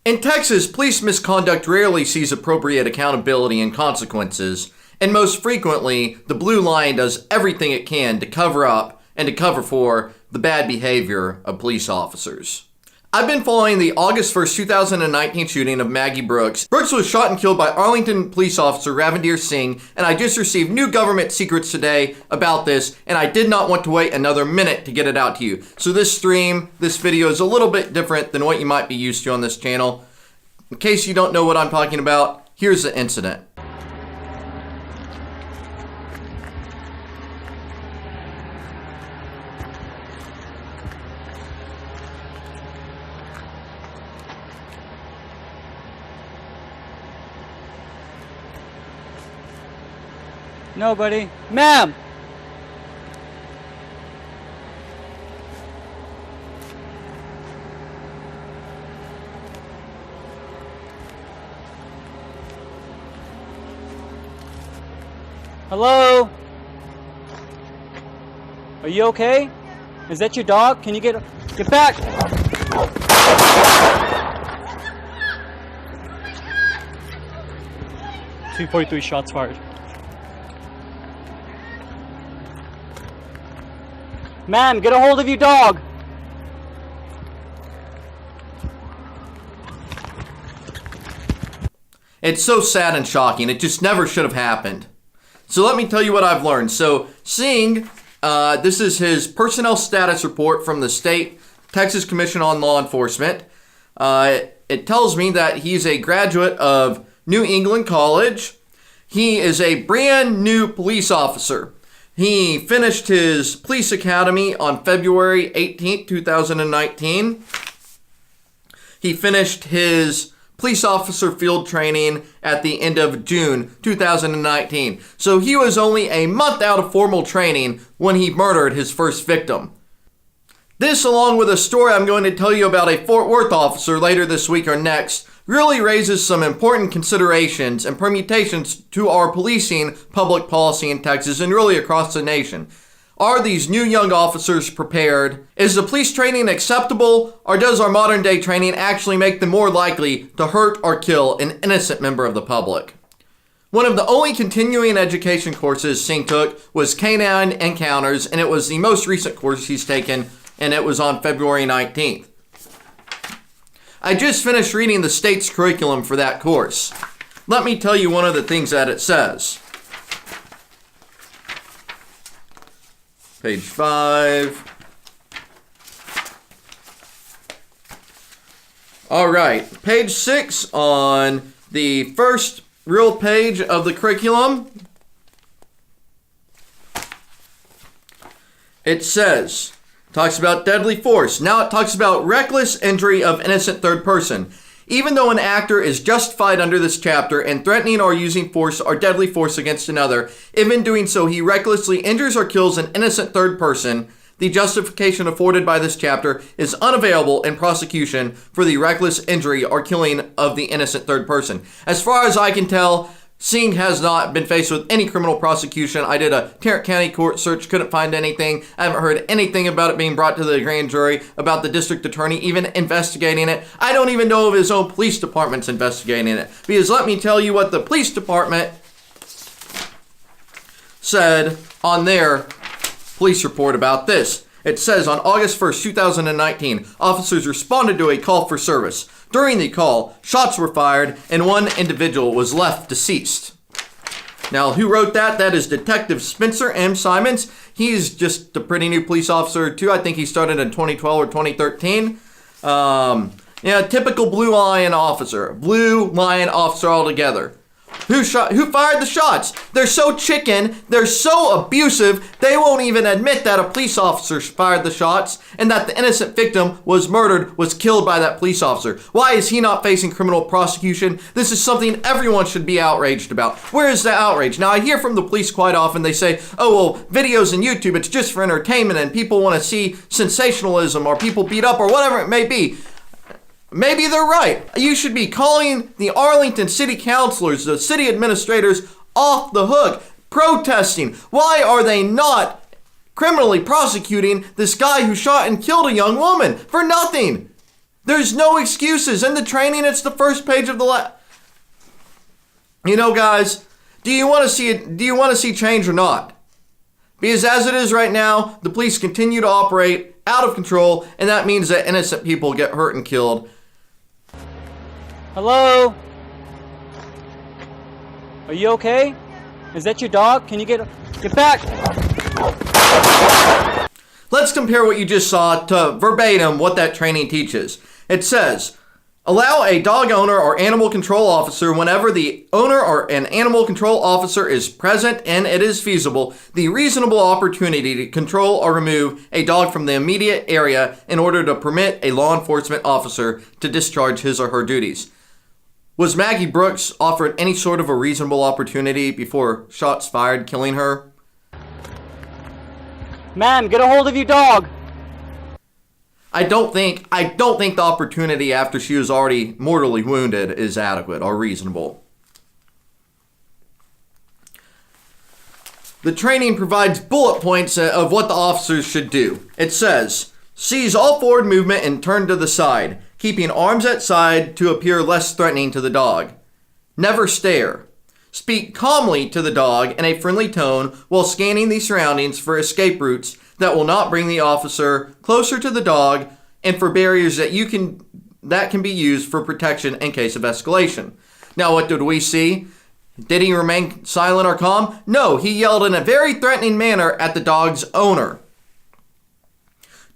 In Texas, police misconduct rarely sees appropriate accountability and consequences, and most frequently, the Blue Line does everything it can to cover up and to cover for the bad behavior of police officers. I've been following the August 1st, 2019 shooting of Maggie Brooks. Brooks was shot and killed by Arlington police officer Ravindir Singh, and I just received new government secrets today about this, and I did not want to wait another minute to get it out to you. So this video is a little bit different than what you might be used to on this channel. In case you don't know what I'm talking about, here's the incident. Nobody. Ma'am! Hello? Are you okay? Is that your dog? Can you get back? 243 shots fired. Ma'am, get a hold of your dog. It's so sad and shocking. It just never should have happened. So let me tell you what I've learned. So Singh, this is his personnel status report from the state Texas Commission on Law Enforcement. It tells me that he's a graduate of New England College. He is a brand new police officer. He finished his police academy on February 18th, 2019. He finished his police officer field training at the end of June 2019. So he was only a month out of formal training when he murdered his first victim. This, along with a story I'm going to tell you about a Fort Worth officer later this week or next, really raises some important considerations and permutations to our policing public policy in Texas and really across the nation. Are these new young officers prepared? Is the police training acceptable, or does our modern day training actually make them more likely to hurt or kill an innocent member of the public? One of the only continuing education courses Singh took was Canine Encounters, and it was the most recent course he's taken, and it was on February 19th. I just finished reading the state's curriculum for that course. Let me tell you one of the things that it says. Page 5. All right, page 6 on the first real page of the curriculum. It says, talks about deadly force. Now it talks about reckless injury of innocent third person. Even though an actor is justified under this chapter in threatening or using force or deadly force against another, if in doing so he recklessly injures or kills an innocent third person, the justification afforded by this chapter is unavailable in prosecution for the reckless injury or killing of the innocent third person. As far as I can tell, Singh has not been faced with any criminal prosecution. I did a Tarrant County court search, couldn't find anything. I haven't heard anything about it being brought to the grand jury, about the district attorney even investigating it. I don't even know if his own police department's investigating it. Because let me tell you what the police department said on their police report about this. It says on August 1st, 2019, officers responded to a call for service. During the call, shots were fired and one individual was left deceased. Now, who wrote that? That is Detective Spencer M. Simons. He's just a pretty new police officer too. I think he started in 2012 or 2013. Typical Blue Lion officer. Blue Lion officer altogether. Who fired the shots? They're so chicken, they're so abusive, they won't even admit that a police officer fired the shots and that the innocent victim was murdered, was killed by that police officer. Why is he not facing criminal prosecution? This is something everyone should be outraged about. Where is the outrage? Now, I hear from the police quite often, they say, oh, well, videos and YouTube, it's just for entertainment and people want to see sensationalism or people beat up or whatever it may be. Maybe they're right. You should be calling the Arlington city councilors, the city administrators, off the hook, protesting. Why are they not criminally prosecuting this guy who shot and killed a young woman for nothing? There's no excuses. In the training, it's the first page of the You know, guys, do you want to see change or not? Because as it is right now, the police continue to operate out of control, and that means that innocent people get hurt and killed. Hello? Are you okay? Is that your dog? Can you get back? Let's compare what you just saw to verbatim what that training teaches. It says, allow a dog owner or animal control officer, whenever the owner or an animal control officer is present and it is feasible, the reasonable opportunity to control or remove a dog from the immediate area in order to permit a law enforcement officer to discharge his or her duties. Was Maggie Brooks offered any sort of a reasonable opportunity before shots fired, killing her? Ma'am, get a hold of your dog. I don't think the opportunity after she was already mortally wounded is adequate or reasonable. The training provides bullet points of what the officers should do. It says, seize all forward movement and turn to the side, keeping arms at side to appear less threatening to the dog. Never stare. Speak calmly to the dog in a friendly tone while scanning the surroundings for escape routes that will not bring the officer closer to the dog and for barriers that can be used for protection in case of escalation. Now, what did we see? Did he remain silent or calm? No, he yelled in a very threatening manner at the dog's owner.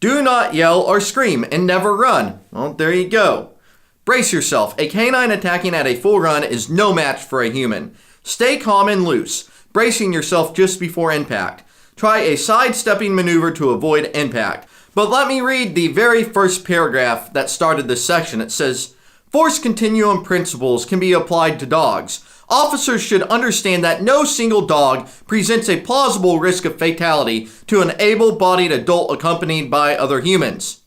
Do not yell or scream and never run. Well, there you go. Brace yourself. A canine attacking at a full run is no match for a human. Stay calm and loose, bracing yourself just before impact. Try a sidestepping maneuver to avoid impact. But let me read the very first paragraph that started this section. It says, force continuum principles can be applied to dogs. Officers should understand that no single dog presents a plausible risk of fatality to an able-bodied adult accompanied by other humans.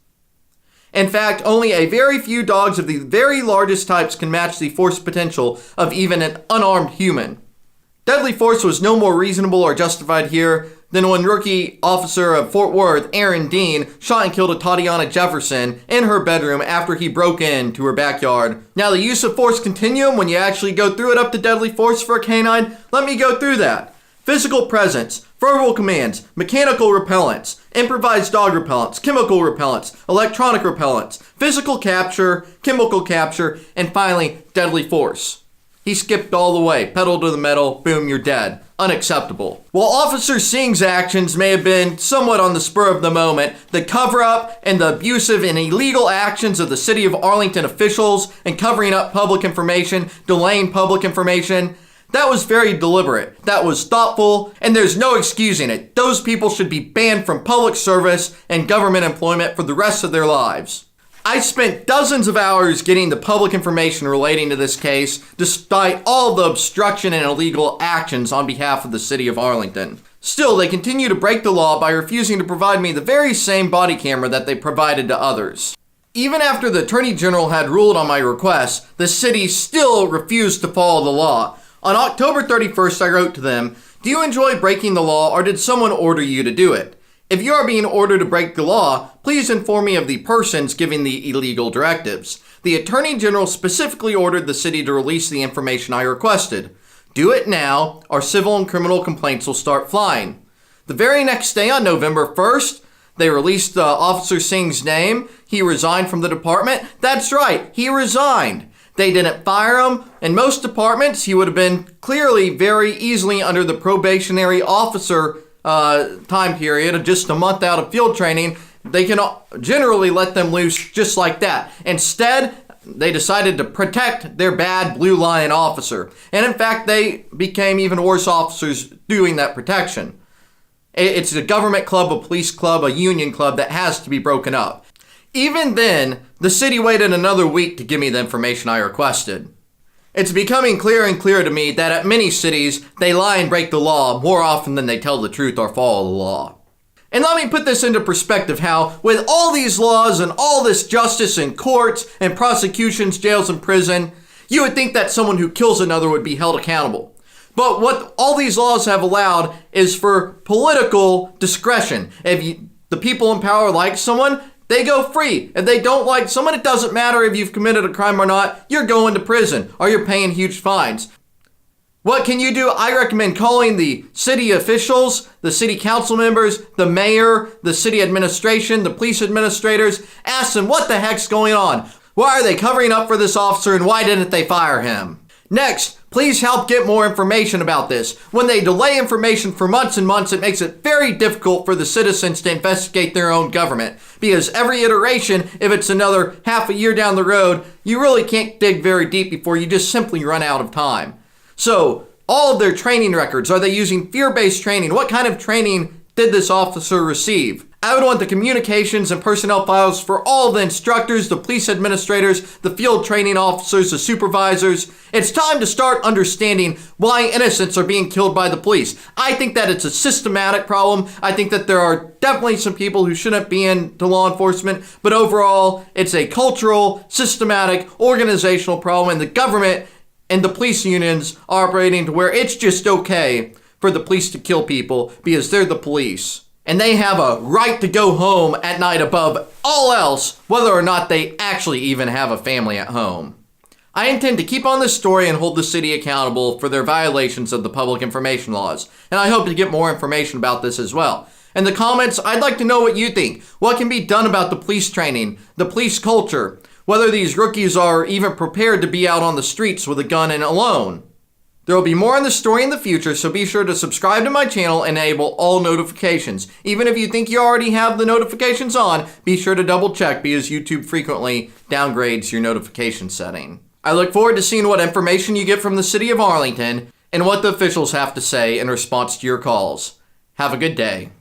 In fact, only a very few dogs of the very largest types can match the force potential of even an unarmed human. Deadly force was no more reasonable or justified here than when rookie officer of Fort Worth, Aaron Dean, shot and killed a Tatiana Jefferson in her bedroom after he broke into her backyard. Now, the use of force continuum, when you actually go through it up to deadly force for a canine, let me go through that. Physical presence, verbal commands, mechanical repellents, improvised dog repellents, chemical repellents, electronic repellents, physical capture, chemical capture, and finally, deadly force. He skipped all the way, pedal to the metal, boom, you're dead. Unacceptable. While Officer Singh's actions may have been somewhat on the spur of the moment, the cover-up and the abusive and illegal actions of the City of Arlington officials and covering up public information, delaying public information, that was very deliberate. That was thoughtful, and there's no excusing it. Those people should be banned from public service and government employment for the rest of their lives. I spent dozens of hours getting the public information relating to this case, despite all the obstruction and illegal actions on behalf of the City of Arlington. Still, they continue to break the law by refusing to provide me the very same body camera that they provided to others. Even after the Attorney General had ruled on my request, the city still refused to follow the law. On October 31st, I wrote to them, do you enjoy breaking the law, or did someone order you to do it? If you are being ordered to break the law, please inform me of the persons giving the illegal directives. The Attorney General specifically ordered the city to release the information I requested. Do it now, or civil and criminal complaints will start flying. The very next day, on November 1st, they released Officer Singh's name. He resigned from the department. That's right, he resigned. They didn't fire him. In most departments, he would have been clearly very easily under the probationary officer time period of just a month out of field training. They can generally let them loose just like that. Instead, they decided to protect their bad Blue Lion officer. And in fact, they became even worse officers doing that protection. It's a government club, a police club, a union club that has to be broken up. Even then, the city waited another week to give me the information I requested. It's becoming clearer and clearer to me that at many cities, they lie and break the law more often than they tell the truth or follow the law. And let me put this into perspective how, with all these laws and all this justice in courts and prosecutions, jails and prison, you would think that someone who kills another would be held accountable. But what all these laws have allowed is for political discretion. If the people in power like someone, They go free. If they don't like someone, it doesn't matter if you've committed a crime or not. You're going to prison or you're paying huge fines. What can you do? I recommend calling the city officials, the city council members, the mayor, the city administration, the police administrators. Ask them what the heck's going on. Why are they covering up for this officer and why didn't they fire him? Next, please help get more information about this. When they delay information for months and months, it makes it very difficult for the citizens to investigate their own government. Because every iteration, if it's another half a year down the road, you really can't dig very deep before you just simply run out of time. So, all of their training records, are they using fear-based training? What kind of training did this officer receive? I would want the communications and personnel files for all the instructors, the police administrators, the field training officers, the supervisors. It's time to start understanding why innocents are being killed by the police. I think that it's a systematic problem. I think that there are definitely some people who shouldn't be into law enforcement, but overall, it's a cultural, systematic, organizational problem, and the government and the police unions are operating to where it's just okay for the police to kill people because they're the police. And they have a right to go home at night above all else, whether or not they actually even have a family at home. I intend to keep on this story and hold the city accountable for their violations of the public information laws. And I hope to get more information about this as well. In the comments, I'd like to know what you think. What can be done about the police training, the police culture, whether these rookies are even prepared to be out on the streets with a gun and alone. There will be more on this story in the future, so be sure to subscribe to my channel and enable all notifications. Even if you think you already have the notifications on, be sure to double check because YouTube frequently downgrades your notification setting. I look forward to seeing what information you get from the city of Arlington and what the officials have to say in response to your calls. Have a good day.